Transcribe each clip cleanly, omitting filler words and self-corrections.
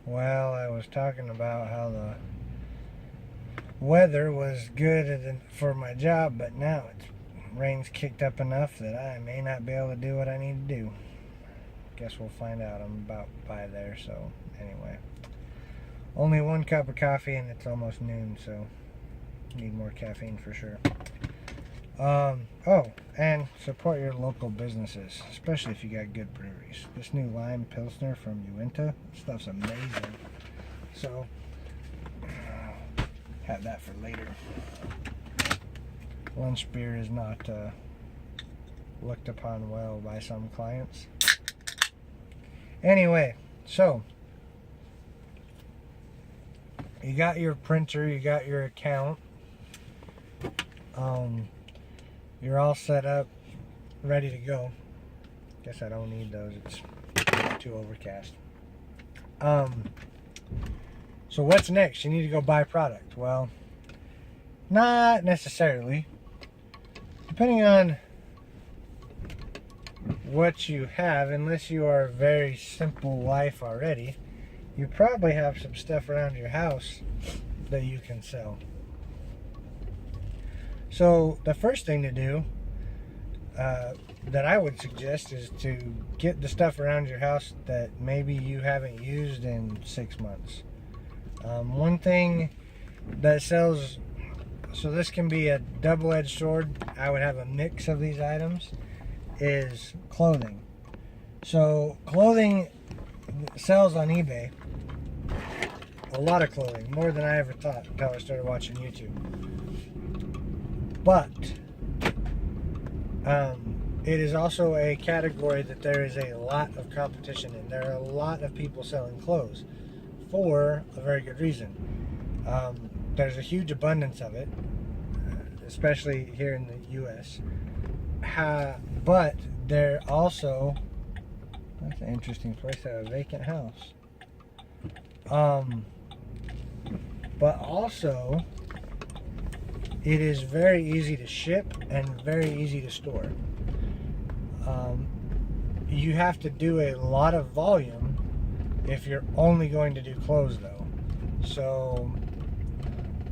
Well, I was talking about how the weather was good for my job, but now it's rain's kicked up enough that I may not be able to do what I need to do. Guess we'll find out. I'm about by there, so anyway. Only one cup of coffee and it's almost noon, so need more caffeine for sure. Oh, and support your local businesses, especially if you got good breweries. This new lime pilsner from Uinta, stuff's amazing. So, have that for later. Lunch beer is not looked upon well by some clients. Anyway, so you got your printer, you got your account. You're all set up, ready to go. Guess I don't need those, it's too overcast. So what's next? You need to go buy product. Well, not necessarily. Depending on what you have, unless you are a very simple life already, you probably have some stuff around your house that you can sell. So the first thing to do that I would suggest is to get the stuff around your house that maybe you haven't used in 6 months. One thing that sells, so this can be a double-edged sword, I would have a mix of these items, is clothing. So clothing sells on eBay. A lot of clothing, more than I ever thought until I started watching YouTube. But it is also a category that there is a lot of competition in. There are a lot of people selling clothes for a very good reason. There's a huge abundance of it, especially here in the US. But there also, that's an interesting place to have a vacant house. But also, it is very easy to ship and very easy to store. You have to do a lot of volume if you're only going to do clothes though. So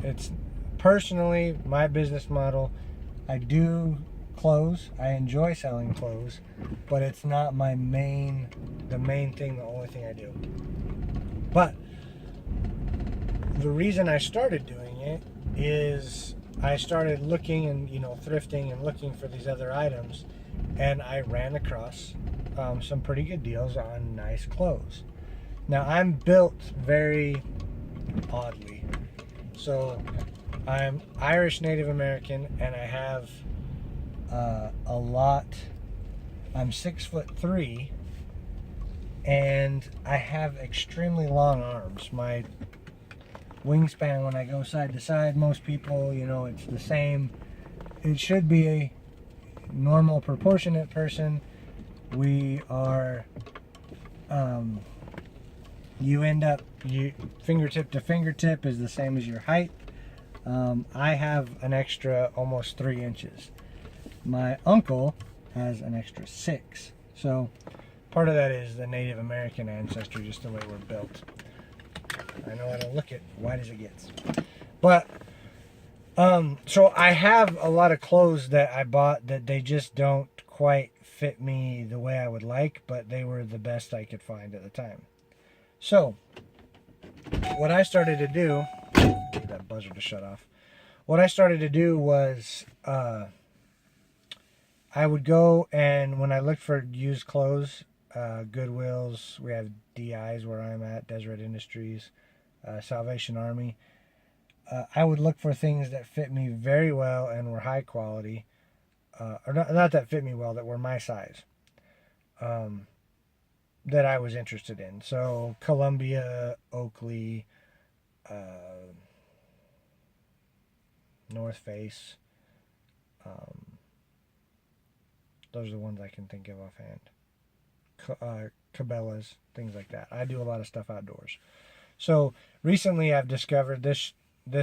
it's personally my business model. I do clothes. I enjoy selling clothes, but it's not the main thing, the only thing I do. But the reason I started doing it is I started looking and thrifting and looking for these other items, and I ran across some pretty good deals on nice clothes. Now I'm built very oddly, so I'm Irish Native American, and I have a lot. I'm 6'3", and I have extremely long arms. My wingspan when I go side to side, most people, it's the same. It should be a normal proportionate person. We are you end up fingertip to fingertip is the same as your height. I have an extra almost 3 inches. My uncle has an extra 6. So part of that is the Native American ancestry, just the way we're built. I know I don't look it white as it gets. But so I have a lot of clothes that I bought that they just don't quite fit me the way I would like, but they were the best I could find at the time. So what I started to do, get that buzzer to shut off. What I started to do was I would go, and when I looked for used clothes, Goodwills, we have DIs where I'm at, Deseret Industries, Salvation Army. I would look for things that fit me very well and were high quality, or not that fit me well, that were my size, that I was interested in. So Columbia, Oakley, North Face, those are the ones I can think of offhand. Cabela's, things like that. I do a lot of stuff outdoors. So recently I've discovered this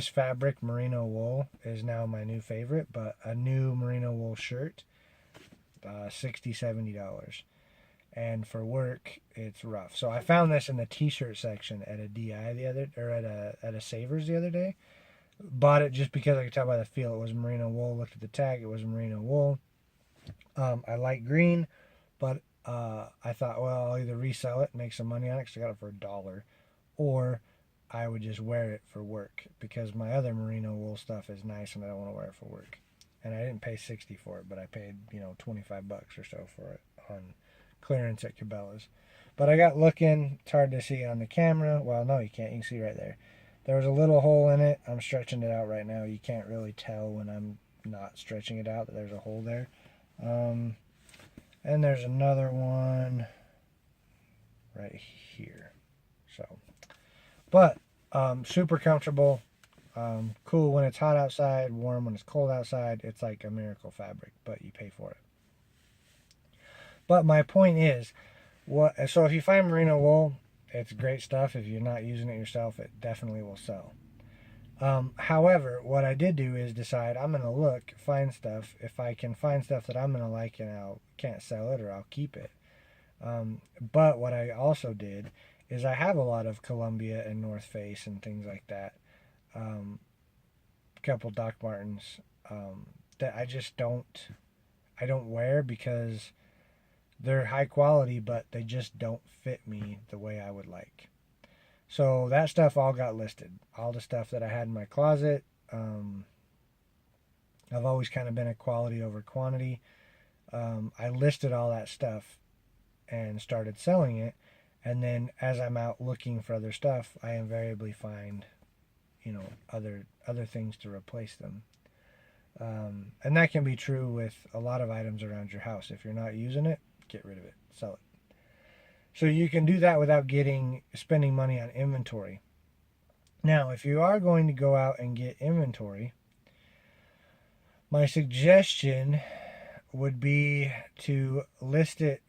fabric, merino wool, is now my new favorite, but a new merino wool shirt, $60-$70. and for work it's rough. So I found this in the t-shirt section at a DI the other, or at a Savers the other day. Bought it just because I could tell by the feel it was merino wool. Looked at the tag, it was merino wool. I like green, but I thought, well, I'll either resell it and make some money on it because I got it for $1, or I would just wear it for work because my other merino wool stuff is nice and I don't want to wear it for work. And I didn't pay 60 for it, but I paid, $25 or so for it on clearance at Cabela's. But I got looking. It's hard to see on the camera. Well, no, you can't. You can see right there. There was a little hole in it. I'm stretching it out right now. You can't really tell when I'm not stretching it out that there's a hole there. And there's another one right here. So, but super comfortable. Cool when it's hot outside, warm when it's cold outside. It's like a miracle fabric, but you pay for it. But my point is, so if you find merino wool, it's great stuff. If you're not using it yourself, it definitely will sell. However, what I did do is decide I'm going to find stuff. If I can find stuff that I'm going to like and I can't sell it, or I'll keep it. But what I also did is I have a lot of Columbia and North Face and things like that. A couple Doc Martens that I don't wear because they're high quality, but they just don't fit me the way I would like. So that stuff all got listed. All the stuff that I had in my closet. I've always kind of been a quality over quantity. I listed all that stuff and started selling it. And then as I'm out looking for other stuff, I invariably find, other things to replace them. And that can be true with a lot of items around your house. If you're not using it, get rid of it, sell it. So you can do that without spending money on inventory. Now, if you are going to go out and get inventory, my suggestion would be to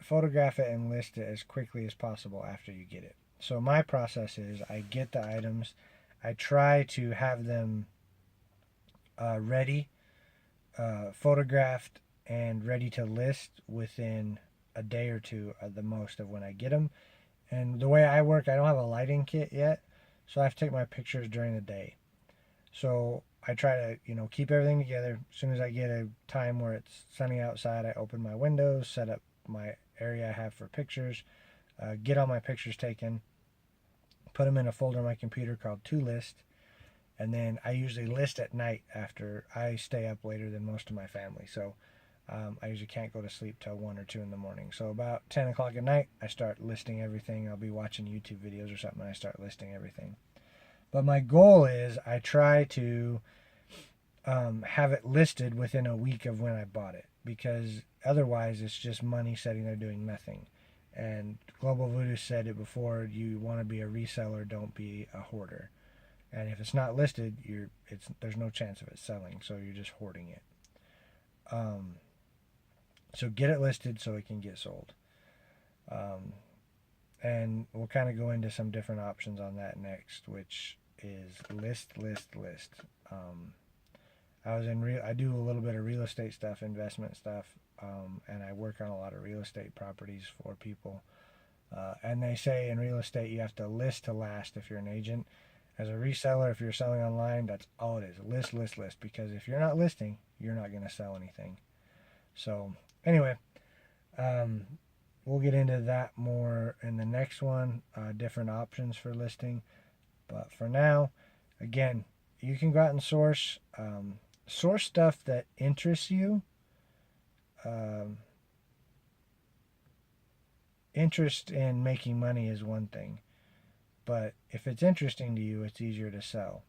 photograph it and list it as quickly as possible after you get it. So my process is I get the items, I try to have them ready, photographed, and ready to list within a day or two at the most of when I get them. And the way I work, I don't have a lighting kit yet, so I have to take my pictures during the day. So I try to, keep everything together. As soon as I get a time where it's sunny outside, I open my windows, set up my area I have for pictures, get all my pictures taken, put them in a folder on my computer called To List, and then I usually list at night after I stay up later than most of my family. So I usually can't go to sleep till 1 or 2 in the morning. So about 10 o'clock at night, I start listing everything. I'll be watching YouTube videos or something, and I start listing everything. But my goal is I try to have it listed within a week of when I bought it, because otherwise it's just money sitting there doing nothing. And Global Voodoo said it before, you want to be a reseller, don't be a hoarder. And if it's not listed, there's no chance of it selling, so you're just hoarding it. So get it listed so it can get sold. And we'll kind of go into some different options on that next, which is list. I do a little bit of real estate stuff, investment stuff, and I work on a lot of real estate properties for people. And they say in real estate you have to list to last if you're an agent. As a reseller, if you're selling online, that's all it is. List. Because if you're not listing, you're not going to sell anything. So anyway, we'll get into that more in the next one, different options for listing. But for now, again, you can go out and source stuff that interests you. Interest in making money is one thing, but if it's interesting to you, it's easier to sell.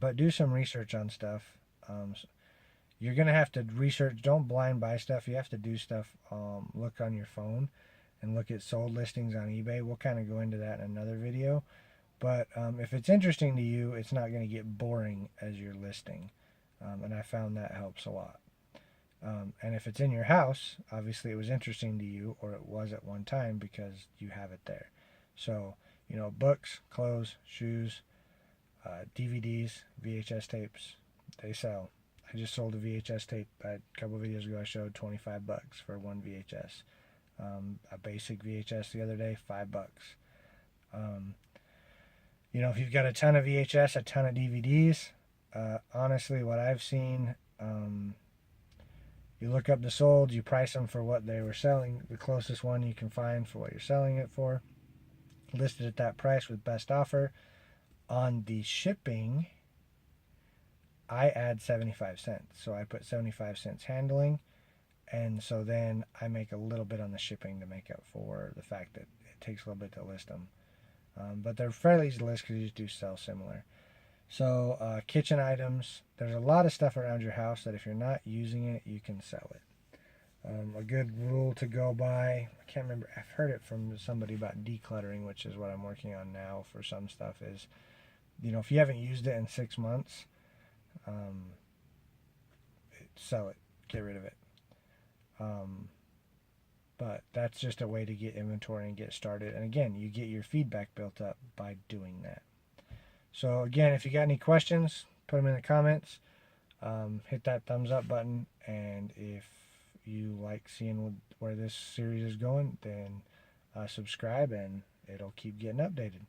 But do some research on stuff. You're going to have to research. Don't blind buy stuff. You have to do stuff. Look on your phone and look at sold listings on eBay. We'll kind of go into that in another video. But if it's interesting to you, it's not going to get boring as you're listing. And I found that helps a lot. And if it's in your house, obviously it was interesting to you, or it was at one time because you have it there. So, books, clothes, shoes, DVDs, VHS tapes, they sell. I just sold a VHS tape a couple of videos ago. I showed $25 for one VHS. A basic VHS the other day, $5. Um, if you've got a ton of VHS, a ton of DVDs, honestly, what I've seen, you look up the sold, you price them for what they were selling, the closest one you can find for what you're selling it for, listed at that price with best offer. On the shipping, I add 75 cents. So I put 75 cents handling, and so then I make a little bit on the shipping to make up for the fact that it takes a little bit to list them. But they're fairly easy to list because you just do sell similar. So kitchen items, there's a lot of stuff around your house that if you're not using it, you can sell it. A good rule to go by, I can't remember, I've heard it from somebody about decluttering, which is what I'm working on now for some stuff, is, if you haven't used it in 6 months, sell it, get rid of it. But that's just a way to get inventory and get started. And again, you get your feedback built up by doing that. So again, if you got any questions, put them in the comments. Hit that thumbs up button, and if you like seeing where this series is going, then subscribe, and it'll keep getting updated.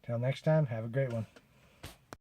Till next time, have a great one.